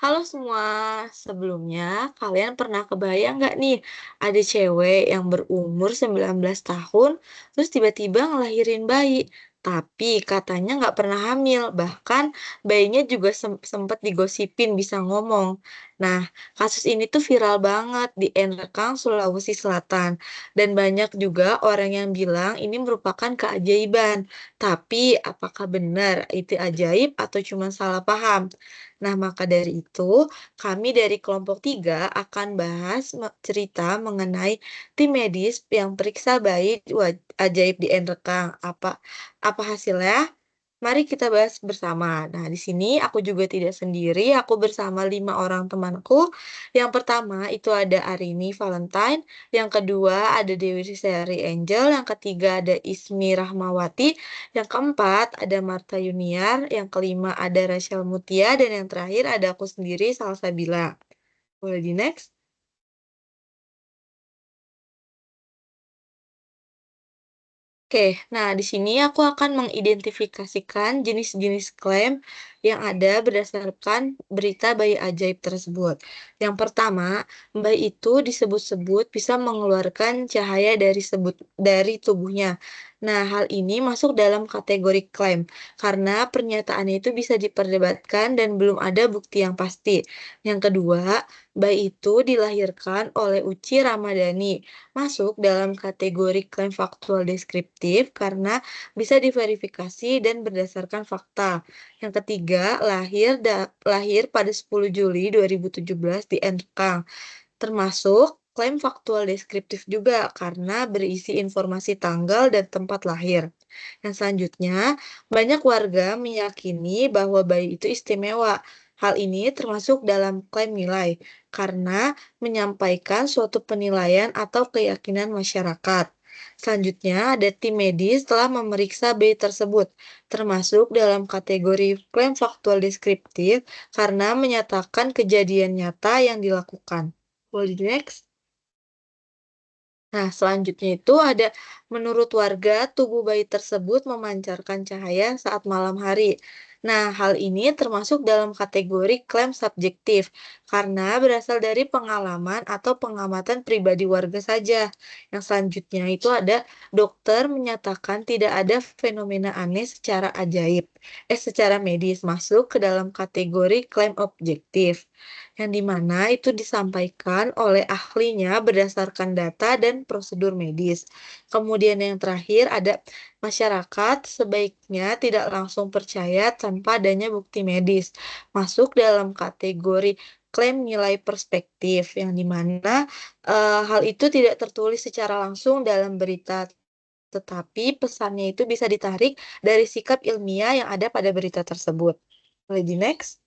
Halo semua, sebelumnya kalian pernah kebayang nggak nih ada cewek yang berumur 19 tahun terus tiba-tiba ngelahirin bayi, tapi katanya nggak pernah hamil, bahkan bayinya juga sempet digosipin bisa ngomong. Nah, kasus ini tuh viral banget di Enrekang, Sulawesi Selatan, dan banyak juga orang yang bilang ini merupakan keajaiban. Tapi apakah benar itu ajaib atau cuma salah paham? Nah, maka dari itu, kami dari kelompok 3 akan bahas cerita mengenai tim medis yang periksa bayi ajaib di Enrekang. Apa hasilnya? Mari kita bahas bersama. Nah, di sini aku juga tidak sendiri, aku bersama 5 orang temanku. Yang pertama itu ada Arini Valentine, yang kedua ada Dewi Seri Angel, yang ketiga ada Ismi Rahmawati, yang keempat ada Marta Yuniar, yang kelima ada Rachel Mutia, dan yang terakhir ada aku sendiri, Salsabila. Boleh di next? Oke, nah di sini aku akan mengidentifikasikan jenis-jenis klaim yang ada berdasarkan berita bayi ajaib tersebut. Yang pertama, bayi itu disebut-sebut bisa mengeluarkan cahaya dari tubuhnya. Nah, hal ini masuk dalam kategori klaim karena pernyataannya itu bisa diperdebatkan dan belum ada bukti yang pasti. Yang kedua, bayi itu dilahirkan oleh Uci Ramadhani, masuk dalam kategori klaim faktual deskriptif karena bisa diverifikasi dan berdasarkan fakta. Yang ketiga, lahir pada 10 Juli 2017 di Nkang, termasuk klaim faktual deskriptif juga karena berisi informasi tanggal dan tempat lahir. Yang selanjutnya, banyak warga meyakini bahwa bayi itu istimewa. Hal ini termasuk dalam klaim nilai karena menyampaikan suatu penilaian atau keyakinan masyarakat. Selanjutnya, ada tim medis telah memeriksa bayi tersebut, termasuk dalam kategori klaim faktual deskriptif karena menyatakan kejadian nyata yang dilakukan. Boleh di next? Nah, selanjutnya itu ada, menurut warga, tubuh bayi tersebut memancarkan cahaya saat malam hari. Nah, hal ini termasuk dalam kategori klaim subjektif karena berasal dari pengalaman atau pengamatan pribadi warga saja. Yang selanjutnya itu ada, dokter menyatakan tidak ada fenomena aneh secara medis masuk ke dalam kategori klaim objektif yang dimana itu disampaikan oleh ahlinya berdasarkan data dan prosedur medis. Kemudian yang terakhir ada, masyarakat sebaiknya tidak langsung percaya tanpa adanya bukti medis. Masuk dalam kategori klaim nilai perspektif yang dimana hal itu tidak tertulis secara langsung dalam berita, tetapi pesannya itu bisa ditarik dari sikap ilmiah yang ada pada berita tersebut. Boleh di next?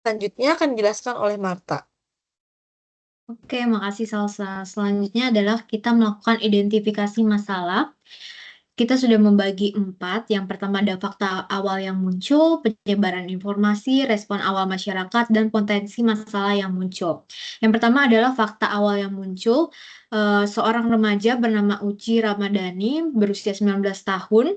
Selanjutnya akan dijelaskan oleh Marta. Oke, makasih Salsa. Selanjutnya adalah kita melakukan identifikasi masalah. Kita sudah membagi 4. Yang pertama ada fakta awal yang muncul, penyebaran informasi, respon awal masyarakat, dan potensi masalah yang muncul. Yang pertama adalah fakta awal yang muncul. Seorang remaja bernama Uci Ramadhani berusia 19 tahun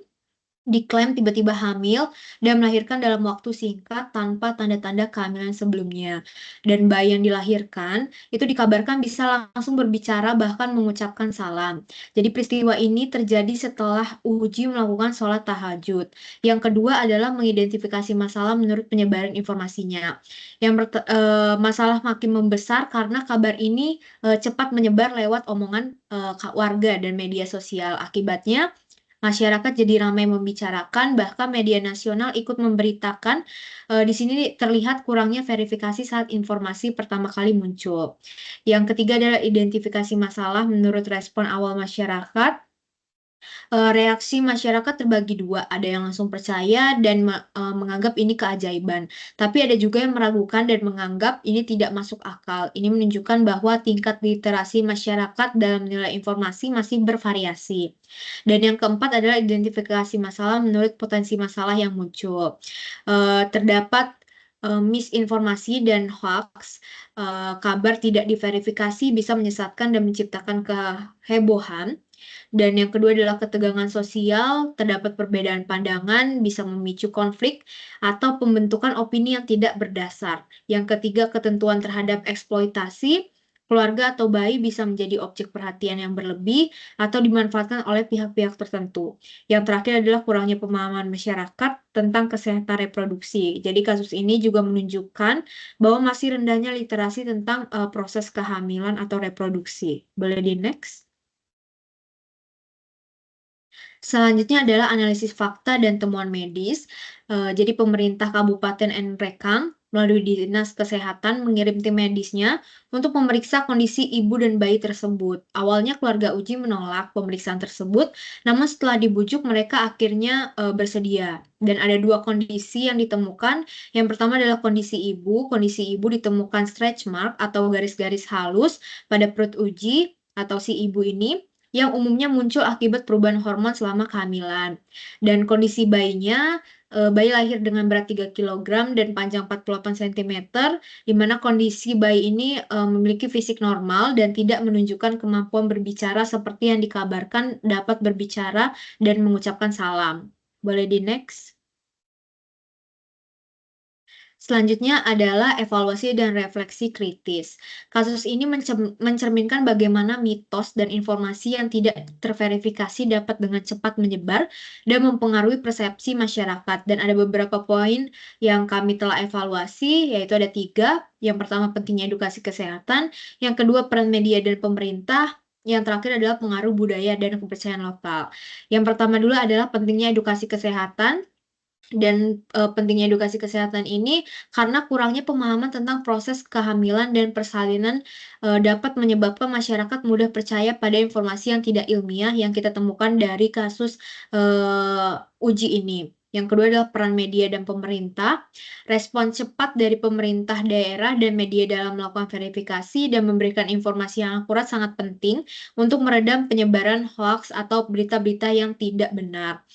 diklaim tiba-tiba hamil dan melahirkan dalam waktu singkat tanpa tanda-tanda kehamilan sebelumnya. Dan bayi yang dilahirkan itu dikabarkan bisa langsung berbicara bahkan mengucapkan salam. Jadi peristiwa ini terjadi setelah Uji melakukan sholat tahajud. Yang kedua adalah mengidentifikasi masalah menurut penyebaran informasinya. Masalah makin membesar karena kabar ini cepat menyebar lewat omongan warga dan media sosial. Akibatnya masyarakat jadi ramai membicarakan, bahkan media nasional ikut memberitakan. Di sini terlihat kurangnya verifikasi saat informasi pertama kali muncul. Yang ketiga adalah identifikasi masalah menurut respon awal masyarakat. Reaksi masyarakat terbagi dua, ada yang langsung percaya dan menganggap ini keajaiban. Tapi ada juga yang meragukan dan menganggap ini tidak masuk akal. Ini menunjukkan bahwa tingkat literasi masyarakat dalam menilai informasi masih bervariasi. Dan yang keempat adalah identifikasi masalah menurut potensi masalah yang muncul. Terdapat misinformasi dan hoax. Kabar tidak diverifikasi bisa menyesatkan dan menciptakan kehebohan. Dan yang kedua adalah ketegangan sosial, terdapat perbedaan pandangan, bisa memicu konflik, atau pembentukan opini yang tidak berdasar. Yang ketiga, ketentuan terhadap eksploitasi, keluarga atau bayi bisa menjadi objek perhatian yang berlebih atau dimanfaatkan oleh pihak-pihak tertentu. Yang terakhir adalah kurangnya pemahaman masyarakat tentang kesehatan reproduksi. Jadi kasus ini juga menunjukkan bahwa masih rendahnya literasi tentang proses kehamilan atau reproduksi. Boleh di next? Selanjutnya adalah analisis fakta dan temuan medis. Jadi pemerintah Kabupaten Nrekang melalui Dinas Kesehatan mengirim tim medisnya untuk memeriksa kondisi ibu dan bayi tersebut. Awalnya keluarga Uji menolak pemeriksaan tersebut, namun setelah dibujuk mereka akhirnya bersedia. Dan ada dua kondisi yang ditemukan. Yang pertama adalah kondisi ibu. Kondisi ibu ditemukan stretch mark atau garis-garis halus pada perut Uji atau si ibu ini yang umumnya muncul akibat perubahan hormon selama kehamilan. Dan kondisi bayinya, bayi lahir dengan berat 3 kg dan panjang 48 cm, di mana kondisi bayi ini memiliki fisik normal dan tidak menunjukkan kemampuan berbicara seperti yang dikabarkan dapat berbicara dan mengucapkan salam. Boleh di next? Selanjutnya adalah evaluasi dan refleksi kritis. Kasus ini mencerminkan bagaimana mitos dan informasi yang tidak terverifikasi dapat dengan cepat menyebar dan mempengaruhi persepsi masyarakat. Dan ada beberapa poin yang kami telah evaluasi, yaitu ada 3. Yang pertama, pentingnya edukasi kesehatan. Yang kedua, peran media dan pemerintah. Yang terakhir adalah pengaruh budaya dan kepercayaan lokal. Yang pertama dulu adalah pentingnya edukasi kesehatan. Dan pentingnya edukasi kesehatan ini karena kurangnya pemahaman tentang proses kehamilan dan persalinan dapat menyebabkan masyarakat mudah percaya pada informasi yang tidak ilmiah yang kita temukan dari kasus uji ini. Yang kedua adalah peran media dan pemerintah. Respon cepat dari pemerintah daerah dan media dalam melakukan verifikasi dan memberikan informasi yang akurat sangat penting untuk meredam penyebaran hoaks atau berita-berita yang tidak benar.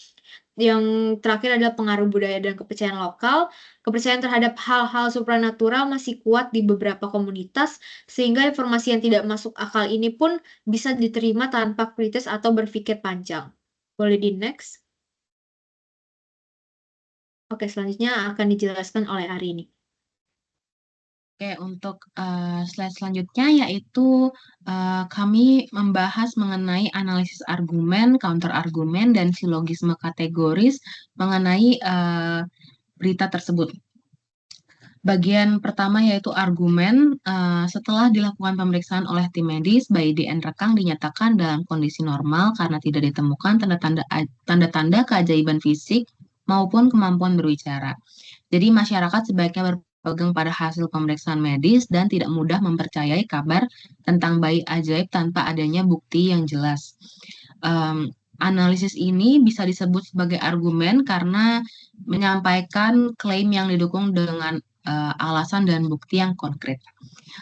Yang terakhir adalah pengaruh budaya dan kepercayaan lokal. Kepercayaan terhadap hal-hal supranatural masih kuat di beberapa komunitas, sehingga informasi yang tidak masuk akal ini pun bisa diterima tanpa kritis atau berpikir panjang. Boleh di next? Oke, selanjutnya akan dijelaskan oleh Arini. Oke, untuk slide selanjutnya yaitu kami membahas mengenai analisis argumen, counter argumen, dan silogisme kategoris mengenai berita tersebut. Bagian pertama yaitu argumen. Setelah dilakukan pemeriksaan oleh tim medis, bayi DN Rekang dinyatakan dalam kondisi normal karena tidak ditemukan tanda-tanda keajaiban fisik maupun kemampuan berbicara. Jadi masyarakat sebaiknya berpegang pada hasil pemeriksaan medis dan tidak mudah mempercayai kabar tentang bayi ajaib tanpa adanya bukti yang jelas. Analisis ini bisa disebut sebagai argumen karena menyampaikan klaim yang didukung dengan alasan dan bukti yang konkret.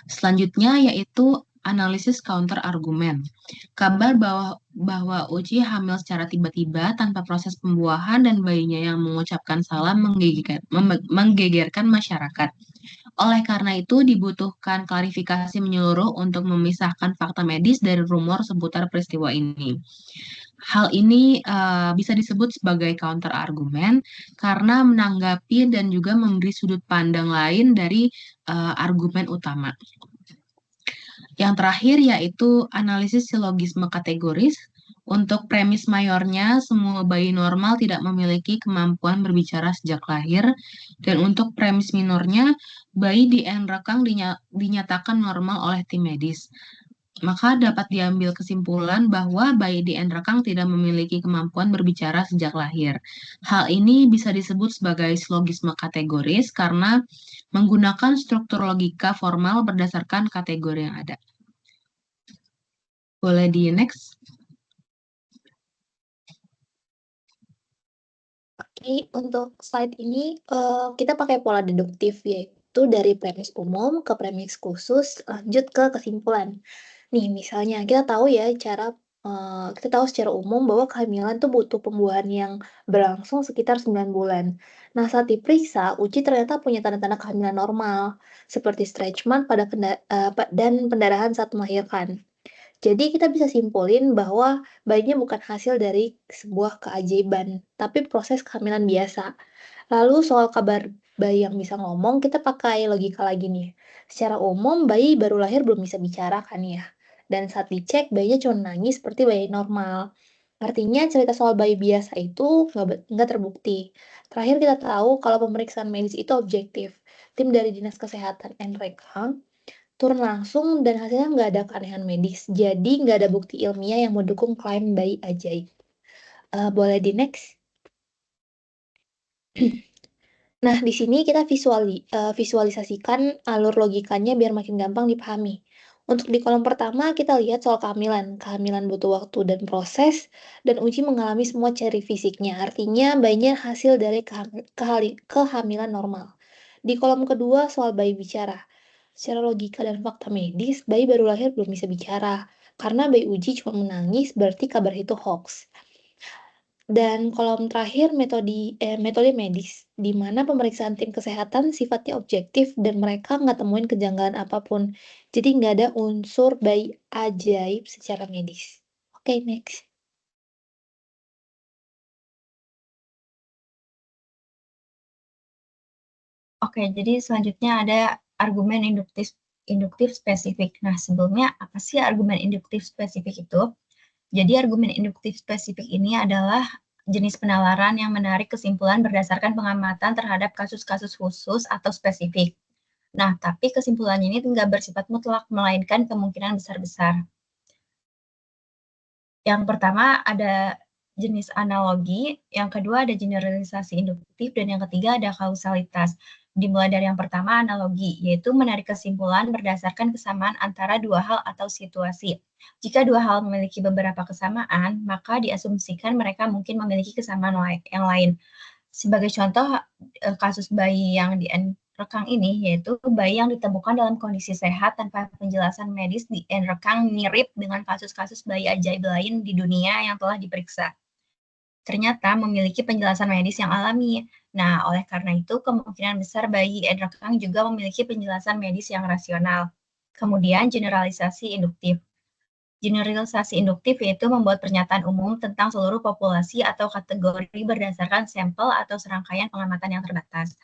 Selanjutnya yaitu analisis counter argumen. Kabar bahwa Uci hamil secara tiba-tiba tanpa proses pembuahan dan bayinya yang mengucapkan salam menggegerkan masyarakat. Oleh karena itu dibutuhkan klarifikasi menyeluruh untuk memisahkan fakta medis dari rumor seputar peristiwa ini. Hal ini bisa disebut sebagai counter argumen karena menanggapi dan juga memberi sudut pandang lain dari argumen utama. Yang terakhir yaitu analisis silogisme kategoris. Untuk premis mayornya, semua bayi normal tidak memiliki kemampuan berbicara sejak lahir. Dan untuk premis minornya, bayi di Rekang dinyatakan normal oleh tim medis. Maka dapat diambil kesimpulan bahwa bayi di Rekang tidak memiliki kemampuan berbicara sejak lahir. Hal ini bisa disebut sebagai silogisme kategoris karena menggunakan struktur logika formal berdasarkan kategori yang ada. Boleh di next? Oke, untuk slide ini kita pakai pola deduktif, yaitu dari premis umum ke premis khusus lanjut ke kesimpulan. Nih, misalnya kita tahu ya kita tahu secara umum bahwa kehamilan tuh butuh pembuahan yang berlangsung sekitar 9 bulan. Nah, saat diperiksa, Uci ternyata punya tanda-tanda kehamilan normal, seperti stretch mark dan pendarahan saat melahirkan. Jadi kita bisa simpulin bahwa bayinya bukan hasil dari sebuah keajaiban, tapi proses kehamilan biasa. Lalu soal kabar bayi yang bisa ngomong, kita pakai logika lagi nih. Secara umum, bayi baru lahir belum bisa bicara kan ya. Dan saat dicek, bayinya cuma nangis seperti bayi normal. Artinya cerita soal bayi biasa itu nggak terbukti. Terakhir kita tahu kalau pemeriksaan medis itu objektif. Tim dari Dinas Kesehatan NREKAM turun langsung dan hasilnya nggak ada keanehan medis. Jadi nggak ada bukti ilmiah yang mendukung klaim bayi ajaib. Boleh di next? Nah, di sini kita visualisasikan alur logikanya biar makin gampang dipahami. Untuk di kolom pertama, kita lihat soal kehamilan. Kehamilan butuh waktu dan proses, dan uji mengalami semua ciri fisiknya. Artinya, bayinya hasil dari kehamilan normal. Di kolom kedua, soal bayi bicara. Secara logika dan fakta medis, bayi baru lahir belum bisa bicara. Karena bayi uji cuma menangis, berarti kabar itu hoax. Dan kolom terakhir metode medis, di mana pemeriksaan tim kesehatan sifatnya objektif dan mereka nggak temuin kejanggalan apapun. Jadi nggak ada unsur bayi ajaib secara medis. Oke, next. Oke, jadi selanjutnya ada argumen induktif spesifik. Nah, sebelumnya apa sih argumen induktif spesifik itu? Jadi argumen induktif spesifik ini adalah jenis penalaran yang menarik kesimpulan berdasarkan pengamatan terhadap kasus-kasus khusus atau spesifik. Nah, tapi kesimpulannya ini tidak bersifat mutlak, melainkan kemungkinan besar-besar. Yang pertama ada jenis analogi, yang kedua ada generalisasi induktif, dan yang ketiga ada kausalitas. Dimulai dari yang pertama, analogi, yaitu menarik kesimpulan berdasarkan kesamaan antara dua hal atau situasi. Jika dua hal memiliki beberapa kesamaan, maka diasumsikan mereka mungkin memiliki kesamaan yang lain. Sebagai contoh, kasus bayi yang direkang ini, yaitu bayi yang ditemukan dalam kondisi sehat tanpa penjelasan medis direkang mirip dengan kasus-kasus bayi ajaib lain di dunia yang telah diperiksa. Ternyata memiliki penjelasan medis yang alami. Nah, oleh karena itu, kemungkinan besar bayi direkang juga memiliki penjelasan medis yang rasional. Kemudian, generalisasi induktif. Generalisasi induktif yaitu membuat pernyataan umum tentang seluruh populasi atau kategori berdasarkan sampel atau serangkaian pengamatan yang terbatas.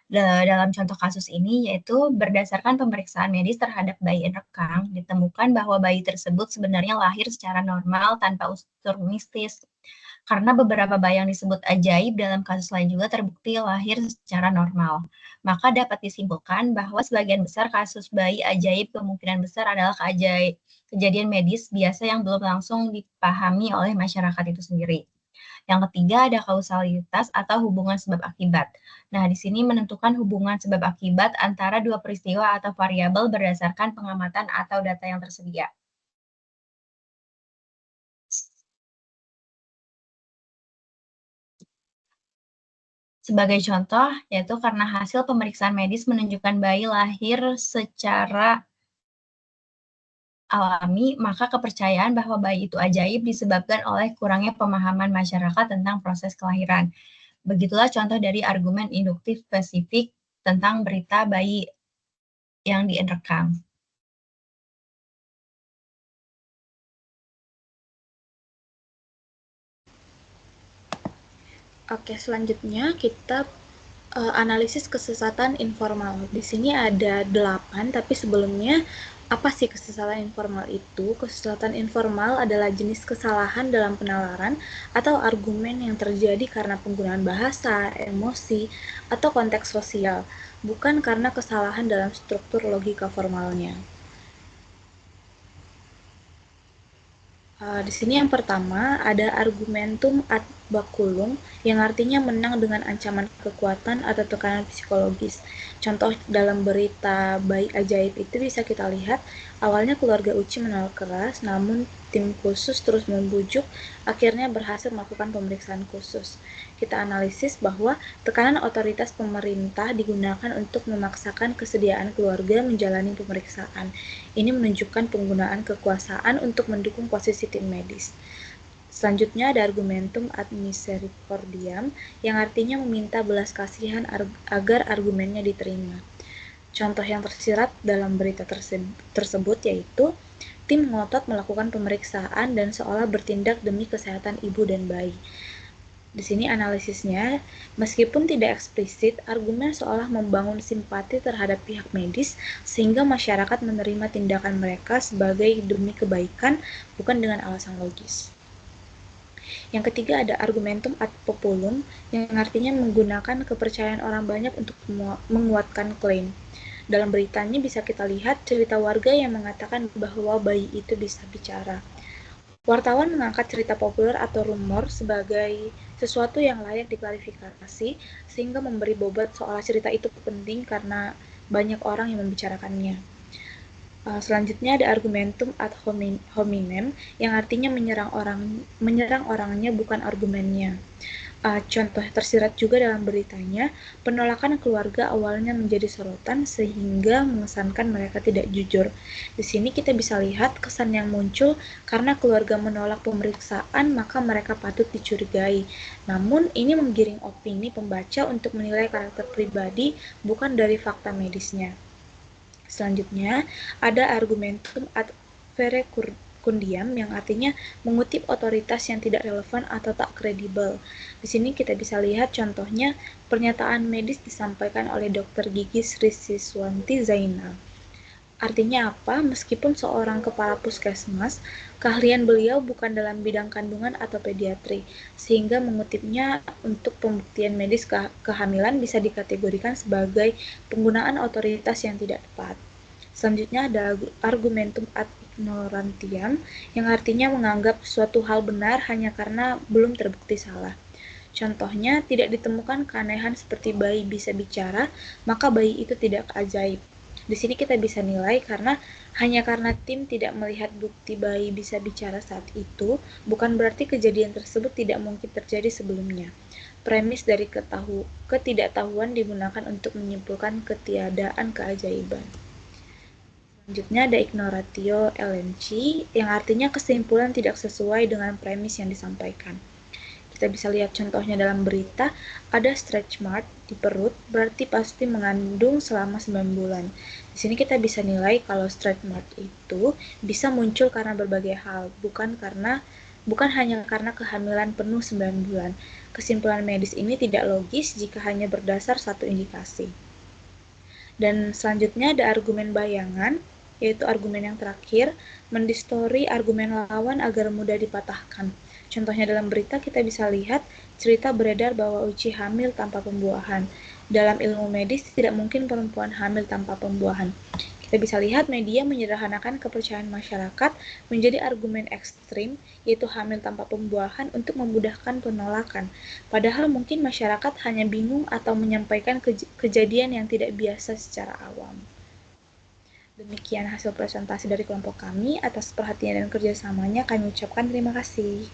Dalam contoh kasus ini, yaitu berdasarkan pemeriksaan medis terhadap bayi rekang, ditemukan bahwa bayi tersebut sebenarnya lahir secara normal tanpa unsur mistis. Karena beberapa bayi yang disebut ajaib dalam kasus lain juga terbukti lahir secara normal. Maka dapat disimpulkan bahwa sebagian besar kasus bayi ajaib kemungkinan besar adalah kejadian medis biasa yang belum langsung dipahami oleh masyarakat itu sendiri. Yang ketiga ada kausalitas atau hubungan sebab akibat. Nah, di sini menentukan hubungan sebab akibat antara dua peristiwa atau variabel berdasarkan pengamatan atau data yang tersedia. Sebagai contoh, yaitu karena hasil pemeriksaan medis menunjukkan bayi lahir secara alami, maka kepercayaan bahwa bayi itu ajaib disebabkan oleh kurangnya pemahaman masyarakat tentang proses kelahiran. Begitulah contoh dari argumen induktif spesifik tentang berita bayi yang direkam. Oke, selanjutnya kita analisis kesesatan informal. Di sini ada 8, tapi sebelumnya apa sih kesesatan informal itu? Kesesatan informal adalah jenis kesalahan dalam penalaran atau argumen yang terjadi karena penggunaan bahasa, emosi, atau konteks sosial, bukan karena kesalahan dalam struktur logika formalnya. Di sini yang pertama ada argumentum ad baculum yang artinya menang dengan ancaman kekuatan atau tekanan psikologis. Contoh dalam berita bayi ajaib itu bisa kita lihat awalnya keluarga Uci menolak keras, namun tim khusus terus membujuk, akhirnya berhasil melakukan pemeriksaan khusus. Kita analisis bahwa tekanan otoritas pemerintah digunakan untuk memaksakan kesediaan keluarga menjalani pemeriksaan. Ini menunjukkan penggunaan kekuasaan untuk mendukung posisi tim medis. Selanjutnya ada argumentum ad misericordiam yang artinya meminta belas kasihan agar argumennya diterima. Contoh yang tersirat dalam berita tersebut yaitu tim ngotot melakukan pemeriksaan dan seolah bertindak demi kesehatan ibu dan bayi. Di sini analisisnya, meskipun tidak eksplisit, argumen seolah membangun simpati terhadap pihak medis sehingga masyarakat menerima tindakan mereka sebagai demi kebaikan, bukan dengan alasan logis. Yang ketiga ada argumentum ad populum, yang artinya menggunakan kepercayaan orang banyak untuk menguatkan klaim. Dalam beritanya bisa kita lihat cerita warga yang mengatakan bahwa bayi itu bisa bicara. Wartawan mengangkat cerita populer atau rumor sebagai sesuatu yang layak diklarifikasi, sehingga memberi bobot seolah cerita itu penting karena banyak orang yang membicarakannya. Selanjutnya ada argumentum ad hominem, yang artinya menyerang orangnya bukan argumennya. Contoh tersirat juga dalam beritanya, penolakan keluarga awalnya menjadi sorotan sehingga mengesankan mereka tidak jujur. Di sini kita bisa lihat kesan yang muncul karena keluarga menolak pemeriksaan, maka mereka patut dicurigai. Namun ini menggiring opini pembaca untuk menilai karakter pribadi bukan dari fakta medisnya. Selanjutnya ada argumentum ad verecundiam, yang artinya mengutip otoritas yang tidak relevan atau tak kredibel. Di sini kita bisa lihat contohnya pernyataan medis disampaikan oleh Dr. Gigi Sri Siswanti Zainal. Artinya apa? Meskipun seorang kepala puskesmas, keahlian beliau bukan dalam bidang kandungan atau pediatri, sehingga mengutipnya untuk pembuktian medis kehamilan bisa dikategorikan sebagai penggunaan otoritas yang tidak tepat. Selanjutnya ada argumentum ad ignorantiam, yang artinya menganggap suatu hal benar hanya karena belum terbukti salah. Contohnya, tidak ditemukan keanehan seperti bayi bisa bicara, maka bayi itu tidak ajaib. Di sini kita bisa nilai hanya karena tim tidak melihat bukti bayi bisa bicara saat itu, bukan berarti kejadian tersebut tidak mungkin terjadi sebelumnya. Premis dari ketidaktahuan digunakan untuk menyimpulkan ketiadaan keajaiban. Selanjutnya ada ignoratio elenchi, yang artinya kesimpulan tidak sesuai dengan premis yang disampaikan. Kita bisa lihat contohnya dalam berita, ada stretch mark di perut, berarti pasti mengandung selama 9 bulan. Di sini kita bisa nilai kalau stretch mark itu bisa muncul karena berbagai hal, bukan hanya karena kehamilan penuh 9 bulan. Kesimpulan medis ini tidak logis jika hanya berdasar satu indikasi. Dan selanjutnya ada argumen bayangan, yaitu argumen yang terakhir, mendistori argumen lawan agar mudah dipatahkan. Contohnya dalam berita kita bisa lihat cerita beredar bahwa Uci hamil tanpa pembuahan. Dalam ilmu medis tidak mungkin perempuan hamil tanpa pembuahan. Kita bisa lihat media menyederhanakan kepercayaan masyarakat menjadi argumen ekstrim, yaitu hamil tanpa pembuahan untuk memudahkan penolakan. Padahal mungkin masyarakat hanya bingung atau menyampaikan kejadian yang tidak biasa secara awam. Demikian hasil presentasi dari kelompok kami. Atas perhatian dan kerjasamanya kami ucapkan terima kasih.